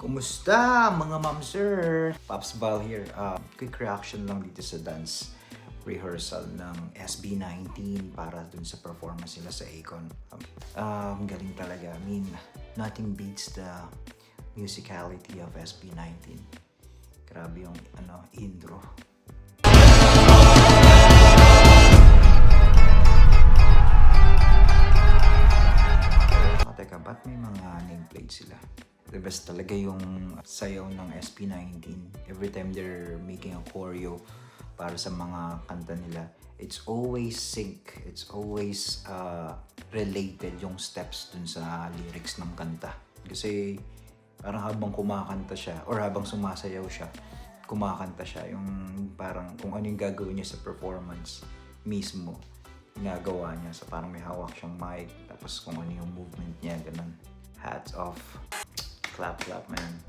Kumusta mga ma'am sir? Pops Bal here. Quick reaction lang dito sa dance rehearsal ng SB19 para dun sa performance nila sa Akon. Galing talaga. I mean, nothing beats the musicality of SB19. Grabe yung intro. Teka, ba't may mga nameplate sila? The best talaga yung sayaw ng SB19. Every time they're making a choreo para sa mga kanta nila, it's always sync. It's always related yung steps dun sa lyrics ng kanta. Kasi parang habang kumakanta siya or habang sumasayaw siya, kumakanta siya. Yung parang kung ano yung gagawin niya sa performance mismo, ginagawa niya. So parang may hawak siyang mic, tapos kung ano yung movement niya, ganun. Hats off. Clap, man.